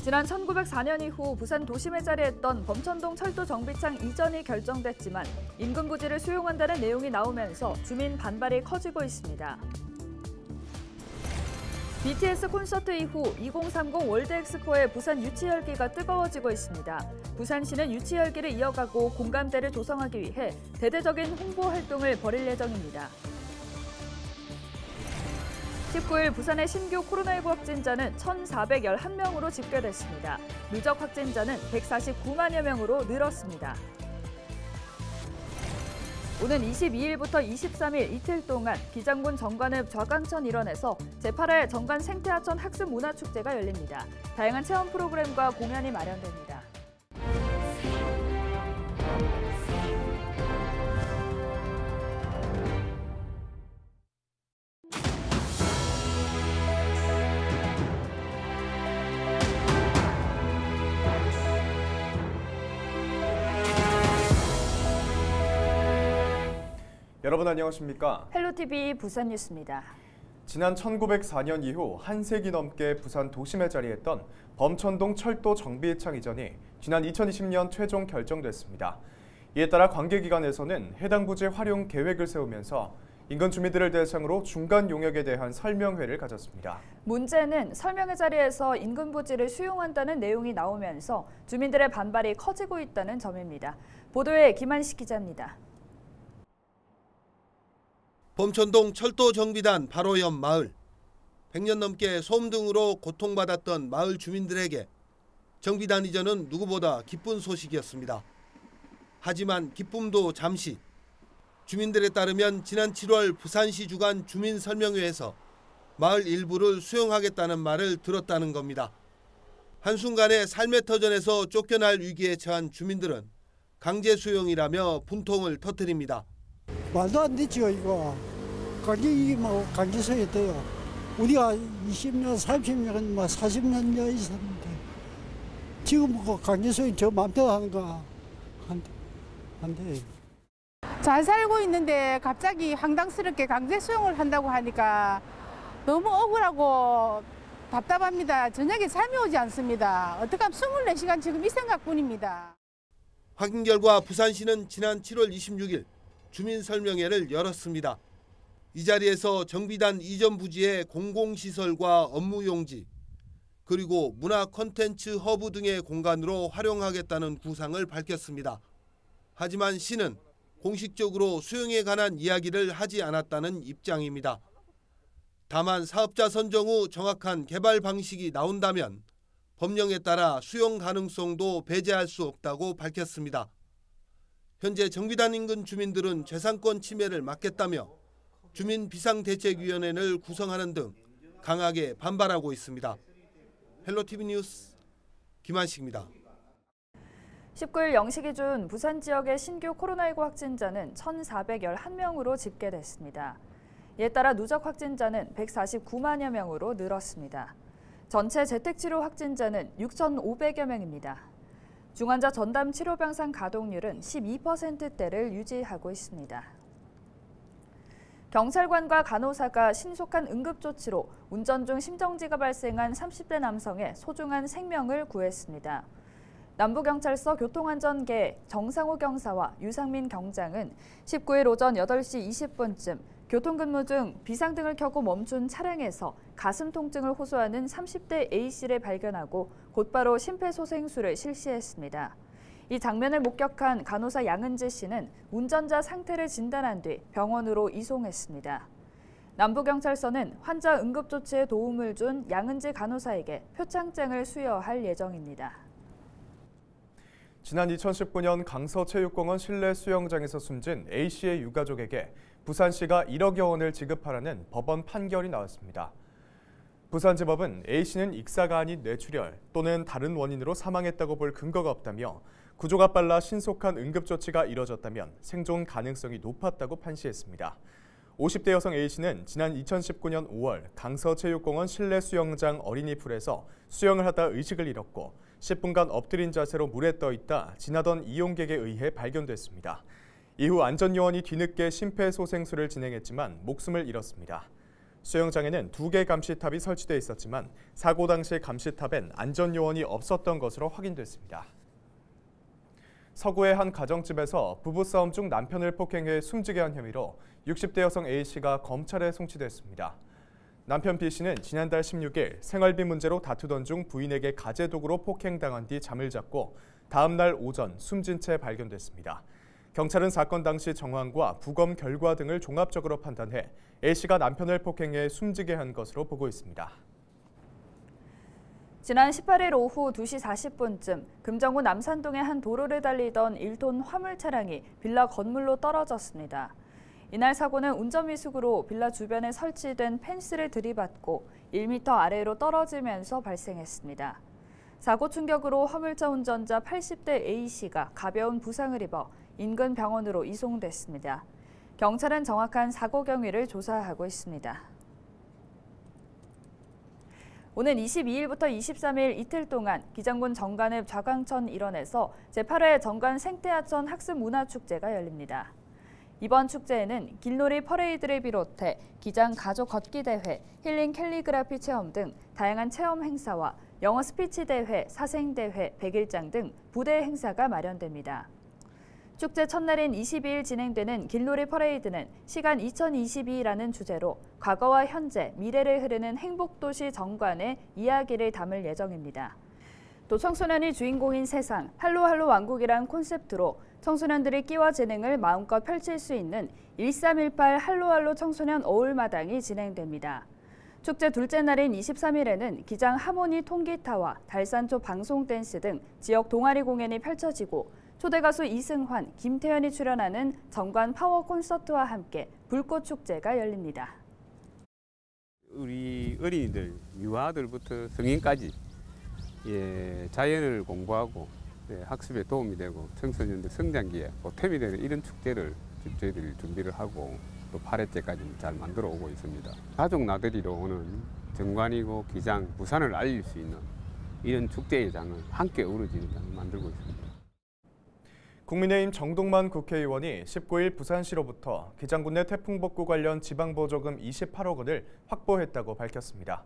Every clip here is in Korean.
지난 1904년 이후 부산 도심에 자리했던 범천동 철도 정비창 이전이 결정됐지만 인근 부지를 수용한다는 내용이 나오면서 주민 반발이 커지고 있습니다. BTS 콘서트 이후 2030 월드엑스포의 부산 유치 열기가 뜨거워지고 있습니다. 부산시는 유치 열기를 이어가고 공감대를 조성하기 위해 대대적인 홍보 활동을 벌일 예정입니다. 19일 부산의 신규 코로나19 확진자는 1,411명으로 집계됐습니다. 누적 확진자는 149만여 명으로 늘었습니다. 오는 22일부터 23일 이틀 동안 기장군 정관읍 좌강천 일원에서 제8회 정관 생태하천 학습문화축제가 열립니다. 다양한 체험 프로그램과 공연이 마련됩니다. 여러분 안녕하십니까? 헬로TV 부산 뉴스입니다. 지난 1904년 이후 한 세기 넘게 부산 도심에 자리했던 범천동 철도 정비창 이전이 지난 2020년 최종 결정됐습니다. 이에 따라 관계기관에서는 해당 부지 활용 계획을 세우면서 인근 주민들을 대상으로 중간 용역에 대한 설명회를 가졌습니다. 문제는 설명회 자리에서 인근 부지를 수용한다는 내용이 나오면서 주민들의 반발이 커지고 있다는 점입니다. 보도에 김한식 기자입니다. 범천동 철도 정비단 바로 옆 마을. 100년 넘게 소음 등으로 고통받았던 마을 주민들에게 정비단 이전은 누구보다 기쁜 소식이었습니다. 하지만 기쁨도 잠시. 주민들에 따르면 지난 7월 부산시 주관 주민설명회에서 마을 일부를 수용하겠다는 말을 들었다는 겁니다. 한순간에 삶의 터전에서 쫓겨날 위기에 처한 주민들은 강제 수용이라며 분통을 터뜨립니다. 말도 안 되죠, 이거. 이게 강제성이 돼요. 우리가 20년, 30년, 40년 있었는데 지금 강제성이 저 맘대로 하는 거 안 돼. 잘 살고 있는데 갑자기 황당스럽게 강제 수용을 한다고 하니까 너무 억울하고 답답합니다. 저녁에 잠이 오지 않습니다. 어떡하면 24시간 지금 이 생각뿐입니다. 확인 결과 부산시는 지난 7월 26일 주민설명회를 열었습니다. 이 자리에서 정비단 이전 부지의 공공시설과 업무용지, 그리고 문화 콘텐츠 허브 등의 공간으로 활용하겠다는 구상을 밝혔습니다. 하지만 시는 공식적으로 수용에 관한 이야기를 하지 않았다는 입장입니다. 다만 사업자 선정 후 정확한 개발 방식이 나온다면 법령에 따라 수용 가능성도 배제할 수 없다고 밝혔습니다. 현재 정비단 인근 주민들은 재산권 침해를 막겠다며 주민비상대책위원회를 구성하는 등 강하게 반발하고 있습니다. 헬로TV 뉴스 김한식입니다. 19일 0시 기준 부산 지역의 신규 코로나19 확진자는 1,411명으로 집계됐습니다. 이에 따라 누적 확진자는 149만여 명으로 늘었습니다. 전체 재택치료 확진자는 6,500여 명입니다. 중환자 전담 치료 병상 가동률은 12%대를 유지하고 있습니다. 경찰관과 간호사가 신속한 응급조치로 운전 중 심정지가 발생한 30대 남성의 소중한 생명을 구했습니다. 남부경찰서 교통안전계 정상호 경사와 유상민 경장은 19일 오전 8시 20분쯤 교통근무 중 비상등을 켜고 멈춘 차량에서 가슴 통증을 호소하는 30대 A씨를 발견하고 곧바로 심폐소생술을 실시했습니다. 이 장면을 목격한 간호사 양은지 씨는 운전자 상태를 진단한 뒤 병원으로 이송했습니다. 남부경찰서는 환자 응급조치에 도움을 준 양은지 간호사에게 표창장을 수여할 예정입니다. 지난 2019년 강서체육공원 실내 수영장에서 숨진 A씨의 유가족에게 부산시가 1억여 원을 지급하라는 법원 판결이 나왔습니다. 부산지법은 A씨는 익사가 아닌 뇌출혈 또는 다른 원인으로 사망했다고 볼 근거가 없다며 구조가 빨라 신속한 응급조치가 이뤄졌다면 생존 가능성이 높았다고 판시했습니다. 50대 여성 A씨는 지난 2019년 5월 강서체육공원 실내 수영장 어린이풀에서 수영을 하다 의식을 잃었고 10분간 엎드린 자세로 물에 떠 있다 지나던 이용객에 의해 발견됐습니다. 이후 안전요원이 뒤늦게 심폐소생술을 진행했지만 목숨을 잃었습니다. 수영장에는 2개 감시탑이 설치돼 있었지만 사고 당시 감시탑엔 안전요원이 없었던 것으로 확인됐습니다. 서구의 한 가정집에서 부부싸움 중 남편을 폭행해 숨지게 한 혐의로 60대 여성 A씨가 검찰에 송치됐습니다. 남편 B씨는 지난달 16일 생활비 문제로 다투던 중 부인에게 가재독으로 폭행당한 뒤 잠을 잤고 다음 날 오전 숨진 채 발견됐습니다. 경찰은 사건 당시 정황과 부검 결과 등을 종합적으로 판단해 A씨가 남편을 폭행해 숨지게 한 것으로 보고 있습니다. 지난 18일 오후 2시 40분쯤 금정구 남산동의 한 도로를 달리던 1톤 화물 차량이 빌라 건물로 떨어졌습니다. 이날 사고는 운전미숙으로 빌라 주변에 설치된 펜스를 들이받고 1m 아래로 떨어지면서 발생했습니다. 사고 충격으로 화물차 운전자 80대 A씨가 가벼운 부상을 입어 인근 병원으로 이송됐습니다. 경찰은 정확한 사고 경위를 조사하고 있습니다. 오는 22일부터 23일 이틀 동안 기장군 정관읍 좌광천 일원에서 제8회 정관 생태하천 학습문화축제가 열립니다. 이번 축제에는 길놀이 퍼레이드를 비롯해 기장 가족 걷기 대회, 힐링 캘리그라피 체험 등 다양한 체험 행사와 영어 스피치 대회, 사생 대회, 백일장 등 부대 행사가 마련됩니다. 축제 첫날인 22일 진행되는 길놀이 퍼레이드는 시간 2022라는 주제로 과거와 현재, 미래를 흐르는 행복도시 정관의 이야기를 담을 예정입니다. 또 청소년이 주인공인 세상, 할로할로 왕국이란 콘셉트로 청소년들의 끼와 재능을 마음껏 펼칠 수 있는 1318 할로할로 청소년 어울마당이 진행됩니다. 축제 둘째 날인 23일에는 기장 하모니 통기타와 달산초 방송 댄스 등 지역 동아리 공연이 펼쳐지고 초대 가수 이승환, 김태현이 출연하는 정관 파워 콘서트와 함께 불꽃축제가 열립니다. 우리 어린이들, 유아들부터 성인까지 자연을 공부하고 학습에 도움이 되고 청소년들 성장기에 보탬이 되는 이런 축제를 저희들이 준비를 하고 또 8회째까지 잘 만들어 오고 있습니다. 가족 나들이로 오는 정관이고 기장, 부산을 알릴 수 있는 이런 축제의 장을 함께 어우러지는 장을 만들고 있습니다. 국민의힘 정동만 국회의원이 19일 부산시로부터 기장군 내 태풍 복구 관련 지방보조금 28억 원을 확보했다고 밝혔습니다.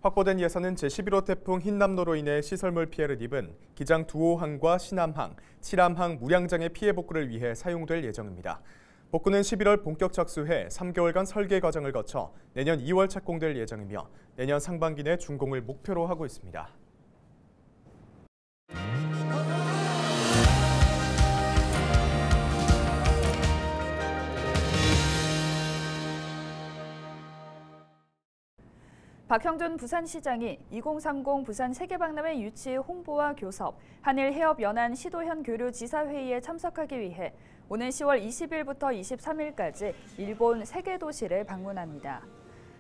확보된 예산은 제11호 태풍 흰남노로 인해 시설물 피해를 입은 기장 2호항과 신암항, 7암항 무량장의 피해 복구를 위해 사용될 예정입니다. 복구는 11월 본격 착수해 3개월간 설계 과정을 거쳐 내년 2월 착공될 예정이며 내년 상반기 내 준공을 목표로 하고 있습니다. 박형준 부산시장이 2030 부산 세계박람회 유치 홍보와 교섭, 한일해협연안 시도현 교류 지사회의에 참석하기 위해 오는 10월 20일부터 23일까지 일본 세계도시를 방문합니다.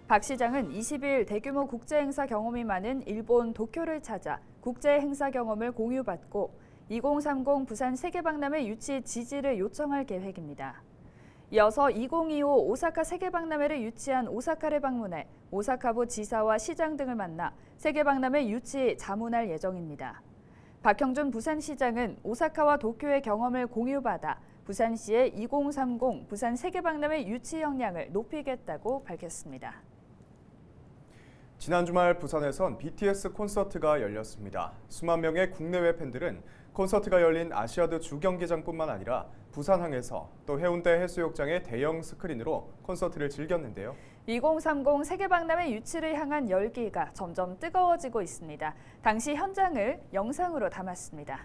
박 시장은 20일 대규모 국제행사 경험이 많은 일본 도쿄를 찾아 국제행사 경험을 공유받고 2030 부산 세계박람회 유치 지지를 요청할 계획입니다. 이어서 2025 오사카 세계박람회를 유치한 오사카를 방문해 오사카부 지사와 시장 등을 만나 세계박람회 유치 자문할 예정입니다. 박형준 부산시장은 오사카와 도쿄의 경험을 공유받아 부산시의 2030 부산 세계박람회 유치 역량을 높이겠다고 밝혔습니다. 지난 주말 부산에선 BTS 콘서트가 열렸습니다. 수만 명의 국내외 팬들은 콘서트가 열린 아시아드 주경기장뿐만 아니라 부산항에서 또 해운대 해수욕장의 대형 스크린으로 콘서트를 즐겼는데요. 2030 세계박람회 유치를 향한 열기가 점점 뜨거워지고 있습니다. 당시 현장을 영상으로 담았습니다.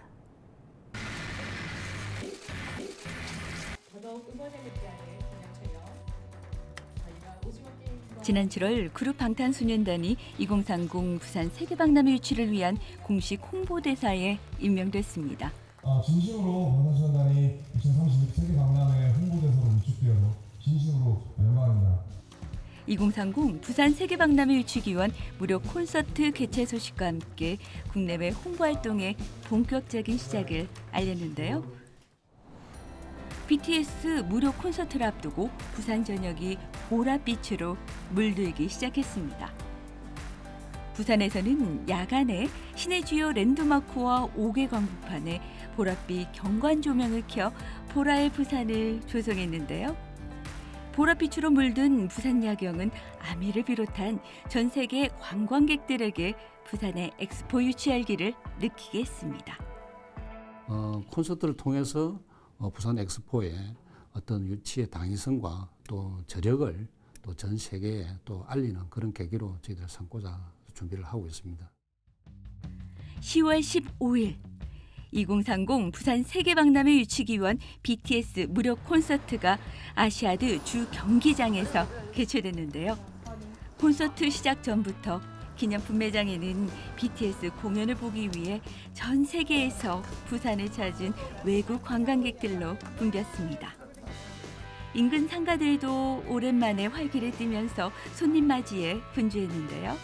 지난 7월 그룹 방탄소년단이 2030 부산 세계박람회 유치를 위한 공식 홍보대사에 임명됐습니다. 진심으로 방탄소년단이 2030 세계박람회 홍보대사로 위촉되어서 진심으로 영광입니다. 2030 부산 세계박람회 유치 기원 무료 콘서트 개최 소식과 함께 국내외 홍보 활동의 본격적인 시작을 알렸는데요. BTS 무료 콘서트를 앞두고 부산 전역이 보랏빛으로 물들기 시작했습니다. 부산에서는 야간에 시내 주요 랜드마크와 5개 광고판에 보랏빛 경관 조명을 켜 보라의 부산을 조성했는데요. 보랏빛으로 물든 부산 야경은 아미를 비롯한 전 세계 관광객들에게 부산의 엑스포 유치 열기를 느끼게 했습니다. 콘서트를 통해서 부산 엑스포의 어떤 유치의 당위성과 또 저력을 또 전 세계에 또 알리는 그런 계기로 저희들 삼고자 준비를 하고 있습니다. 10월 15일 2030 부산 세계박람회 유치기원 BTS 무료 콘서트가 아시아드 주 경기장에서 개최됐는데요. 콘서트 시작 전부터 기념품 매장에는 BTS 공연을 보기 위해 전 세계에서 부산을 찾은 외국 관광객들로 붐볐습니다. 인근 상가들도 오랜만에 활기를 띠면서 손님 맞이에 분주했는데요.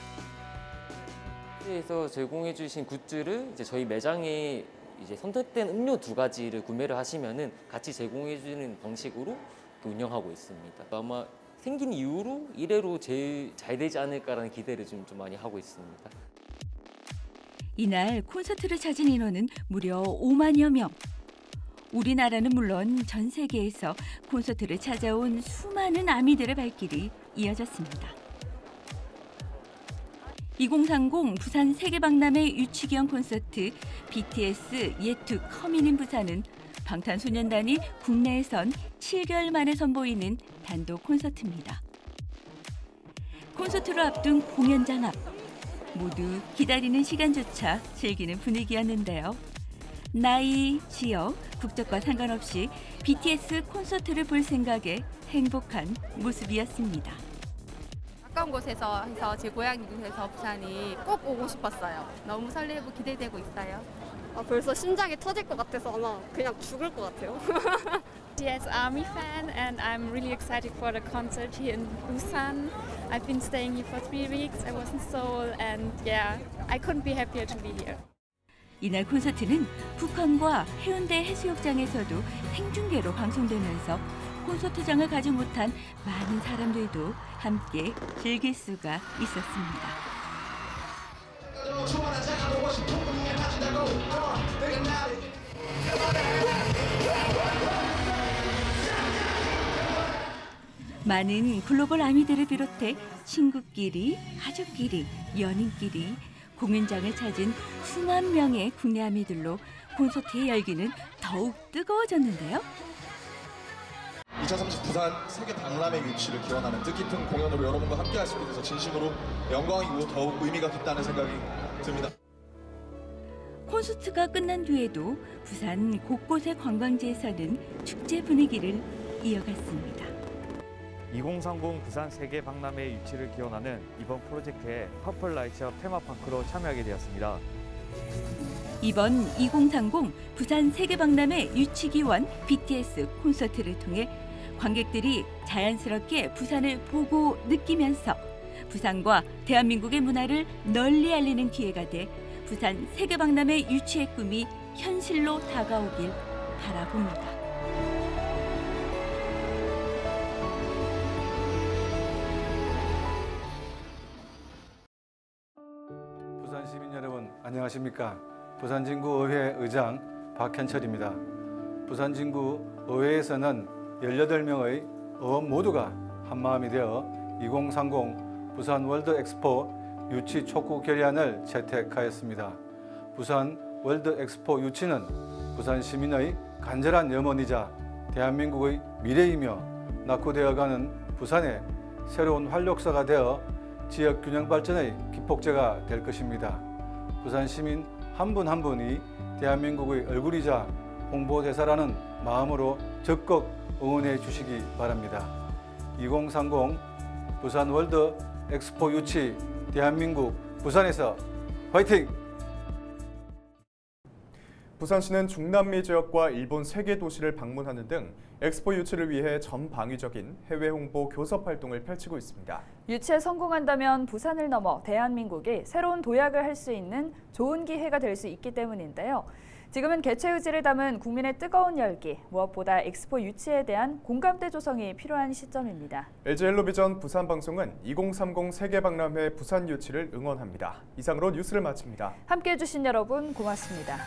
에서 제공해 주신 굿즈를 이제 저희 매장에 이제 선택된 음료 2가지를 구매를 하시면은 같이 제공해 주는 방식으로 운영하고 있습니다. 아마 생긴 이후로 이래로 제일 잘 되지 않을까라는 기대를 좀 많이 하고 있습니다. 이날 콘서트를 찾은 인원은 무려 5만여 명. 우리나라는 물론 전 세계에서 콘서트를 찾아온 수많은 아미들의 발길이 이어졌습니다. 2030 부산 세계박람회 유치기원 콘서트 BTS Yet to Come인 in 부산은 방탄소년단이 국내에선 7개월 만에 선보이는 단독 콘서트입니다. 콘서트를 앞둔 공연장 앞 모두 기다리는 시간조차 즐기는 분위기였는데요. 나이, 지역, 국적과 상관없이 BTS 콘서트를 볼 생각에 행복한 모습이었습니다. 가까운 곳에서 해서 제 고향인 곳에서 부산이 꼭 오고 싶었어요. 너무 설레고 기대되고 있어요. 벌써 심장이 터질 것 같아서 아마 그냥 죽을 것 같아요. BTS Army fan and I'm really excited for the concert here in Busan. I've been staying here for 3 weeks. I was in Seoul and yeah, I couldn't be happier to be here. 이날 콘서트는 북한과 해운대 해수욕장에서도 생중계로 방송되면서 콘서트장을 가지 못한 많은 사람들도 함께 즐길 수가 있었습니다. 많은 글로벌 아미들을 비롯해 친구끼리, 가족끼리, 연인끼리 공연장을 찾은 수만 명의 국내 아미들로 콘서트의 열기는 더욱 뜨거워졌는데요. 2030 부산 세계박람회 유치를 기원하는 뜻깊은 공연으로 여러분과 함께할 수 있게 돼서 진심으로 영광이고 더욱 의미가 깊다는 생각이 듭니다. 콘서트가 끝난 뒤에도 부산 곳곳의 관광지에서는 축제 분위기를 이어갔습니다. 2030 부산 세계박람회 유치를 기원하는 이번 프로젝트에 퍼플라이트업 테마파크로 참여하게 되었습니다. 이번 2030 부산 세계박람회 유치기원 BTS 콘서트를 통해 관객들이 자연스럽게 부산을 보고 느끼면서 부산과 대한민국의 문화를 널리 알리는 기회가 돼 부산 세계박람회 유치의 꿈이 현실로 다가오길 바라봅니다. 부산 시민 여러분 안녕하십니까? 부산진구의회 의장 박현철입니다. 부산진구 의회에서는 18명의 의원 모두가 한마음이 되어 2030 부산 월드 엑스포 유치 촉구 결의안을 채택하였습니다. 부산 월드 엑스포 유치는 부산 시민의 간절한 염원이자 대한민국의 미래이며 낙후되어가는 부산의 새로운 활력소가 되어 지역 균형 발전의 기폭제가 될 것입니다. 부산 시민 한 분 한 분이 대한민국의 얼굴이자 홍보대사라는 마음으로 적극 응원해 주시기 바랍니다. 2030 부산 월드 엑스포 유치 대한민국 부산에서 화이팅! 부산시는 중남미 지역과 일본 3개 도시를 방문하는 등 엑스포 유치를 위해 전방위적인 해외 홍보 교섭 활동을 펼치고 있습니다. 유치에 성공한다면 부산을 넘어 대한민국이 새로운 도약을 할 수 있는 좋은 기회가 될 수 있기 때문인데요. 지금은 개최 의지를 담은 국민의 뜨거운 열기, 무엇보다 엑스포 유치에 대한 공감대 조성이 필요한 시점입니다. LG헬로비전 부산방송은 2030 세계박람회 부산 유치를 응원합니다. 이상으로 뉴스를 마칩니다. 함께해 주신 여러분 고맙습니다.